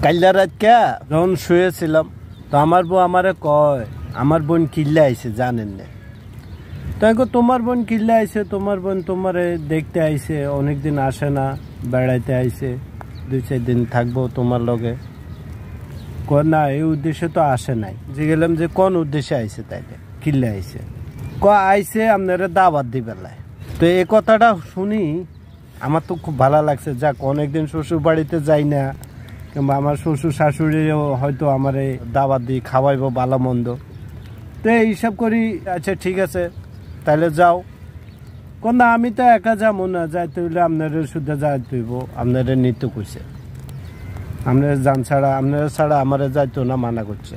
কাইলা রাত কে যখন শুয়েছিলাম তো আমার বউ আমারে কয় আমার বোন কিল্লা আইছে জানেন না। তাই তোমার বোন কিল্লা আইছে, তোমার বোন তোমারে দেখতে আইছে, অনেকদিন আসে না, বেড়াইতে আইছে, 2-4 দিন থাকবো তোমার লগে। না এই উদ্দেশ্যে তো আসে নাই। যে গেলাম যে কোন উদ্দেশ্যে আইছে, তাইলে কিল্লা আইছে আইছে আপনারা দাওয়াত দিবেলায়। তো এই কথাটা শুনি আমার তো খুব ভালো লাগছে। যাক, অনেকদিন শ্বশুর বাড়িতে যাই না, কিংবা আমার শ্বশুর শাশুড়িও হয়তো আমার দাওয়াত দিয়ে খাওয়াইবো ভালো মন্দ। তো এই হিসাব করি, আচ্ছা ঠিক আছে তাহলে যাও। না আমি তো একা যাবো না, যাইতে হইলে আপনারা শুদ্ধ যাইতে হইব, আপনারা নিতে কইছে, আপনারা যান ছাড়া, আপনারা ছাড়া আমারে যাইতো না, মানা করছে।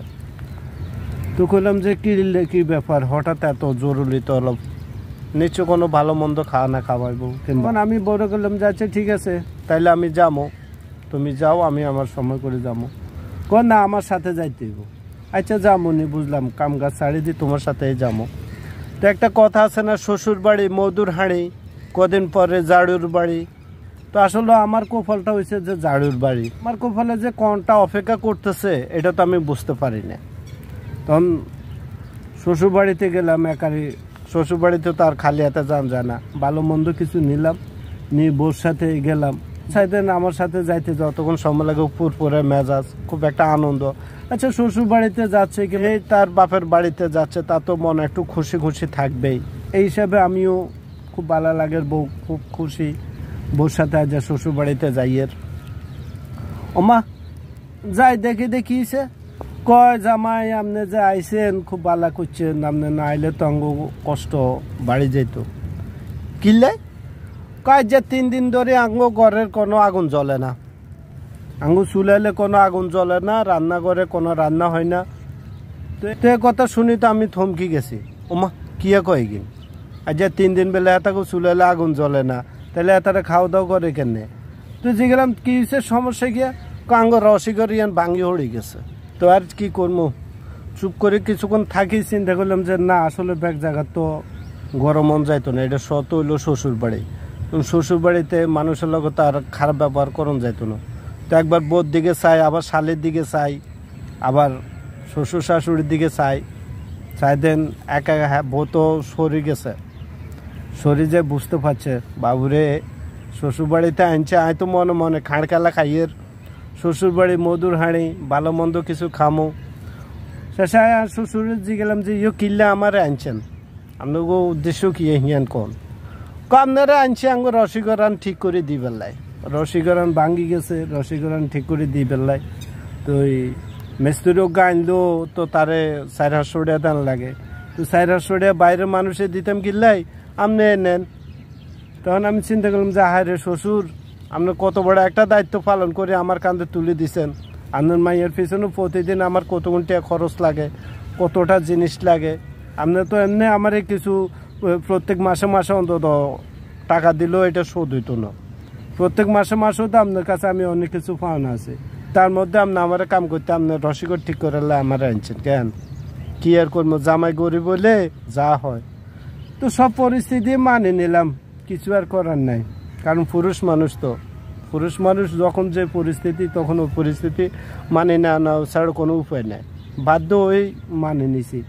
তো কইলাম যে কি ব্যাপার, হঠাৎ এত জরুরি, তো অলপ নিশ্চয় কোনো ভালো মন্দ খাওয়া না খাওয়াইবো। কিন্তু আমি বড় করলাম যে আচ্ছা ঠিক আছে তাইলে আমি যাবো, তুমি যাও, আমি আমার সময় করে যাবো। না আমার সাথে যাইতে হইব। আচ্ছা যাবো নি, বুঝলাম, কাম গাছ ছাড়ি দিয়ে তোমার সাথেই যাবো। তো একটা কথা আছে না, শ্বশুর বাড়ি মধুর হাঁড়ি, কদিন পরে জাড়ুর বাড়ি। তো আসলে আমার কপালটা হয়েছে যে জাড়ুর বাড়ি। আমার কপালে যে কোনটা অপেক্ষা করতেছে এটা তো আমি বুঝতে পারি না। তখন শ্বশুর বাড়িতে গেলাম একারি। শ্বশুর বাড়িতে তো আর খালি হাতে যান যায় না, ভালো মন্দ কিছু নিলাম, নিয়ে বউর সাথে গেলাম। সাইদেন আমার সাথে যাইতে যতক্ষণ সময় লাগে, উপর পরে মেজাজ খুব একটা আনন্দ। আচ্ছা শ্বশুর বাড়িতে যাচ্ছে কি, তার বাপের বাড়িতে যাচ্ছে, তা তো মনে একটু খুশি খুশি থাকবেই। এই হিসাবে আমিও খুব ভালো লাগে, বউ খুব খুশি, বউর সাথে আজ শ্বশুর বাড়িতে যাইয়ের। ওমা যাই দেখিছে, কয় জামাই আপনি যে আইসেন খুব ভালো করছেন, আপনি না আইলে তো অঙ্গ কষ্ট বাড়ি যেত। কিনলে কয় যে 3 দিন ধরে আঙ্গ ঘরের কোনো আগুন জ্বলে না, আঙ্গু চুলাইলে কোনো আগুন জ্বলে না, রান্নাঘরে কোনো রান্না হয় না। তো এই কথা শুনি তো আমি থমকি গেছি। ওমা কিয়া কয় গিন, আজ 3 দিন বেলা এতাকে চুলাইলে আগুন জ্বলে না, তাহলে এতারে খাওয়া দাওয়া করে কেনে? তো যে গেলাম কি হয়েছে সমস্যা গিয়া, আঙ্গ রসিকর ইয়ান ভাঙ্গি হড়ে গেছে। তো আর কি করবো, চুপ করে কিছুক্ষণ থাকি, চিন্তা করলাম যে না আসলে ব্যাগ জায়গা তো গরম মন যাইতো না, এটা শত হইলো শ্বশুর বাড়ি। শ্বশুর বাড়িতে মানুষের লগে তো আর খারাপ ব্যবহার করন যাইতো না। তো একবার বোর দিকে চাই, আবার শালের দিকে চাই, আবার শ্বশুর শাশুড়ির দিকে চাই দেন একা বউ তো সরে গেছে, সরি যে বুঝতে পারছে বাবুরে শ্বশুর বাড়িতে আনছে, আয় তো মনে মনে খাঁড়কালা খাইয়ের, শ্বশুর বাড়ি মধুর হাঁড়ি, ভালো মন্দ কিছু খামো। শেষে শ্বশুরের জি গেলাম যে ইয়ে কিল্লা আমারে আনছেন, আপনাকে উদ্দেশ্য কি হিয়ান কোন? আপনারা আনছে আঙ্গ রসিকরান ঠিক করে দি বেলায়, রসিকরান ভাঙ্গি গেছে, রসিকরান ঠিক করে দি বেলায়। তো ওই মিস্ত্রিও আনলো, তো তারে 400 টাকা দান লাগে। তো 400 টাকা বাইরের মানুষে দিতাম কিল্লাই, আপনি নেন। তখন আমি চিন্তা করলাম যে হায় রে শ্বশুর, আপনার কত বড় একটা দায়িত্ব পালন করে আমার কাঁধে তুলে দিচ্ছেন। আপনার মাইয়ের পিছনে প্রতিদিন আমার কত টাকা খরচ লাগে, কতটা জিনিস লাগে। আপনার তো এমনি আমার কিছু প্রত্যেক মাসে মাসে অন্তত টাকা দিলেও এটা শোধ হইতো না। প্রত্যেক মাসে মাসেও তো আপনার কাছে আমি অনেক কিছু পাওনা আছে, তার মধ্যে আপনি আমার কাম করতে আপনার রসিকর ঠিক করে আমার আনছেন কেন? কি আর করবো, জামাই গরিব বলে যা হয়। তো সব পরিস্থিতি মানে নিলাম, কিছু আর করার নাই। কারণ পুরুষ মানুষ যখন যে পরিস্থিতি, তখন ওই পরিস্থিতি মানে না ছাড়া কোনো উপায় নাই, বাধ্য হয়ে মানে নিছি।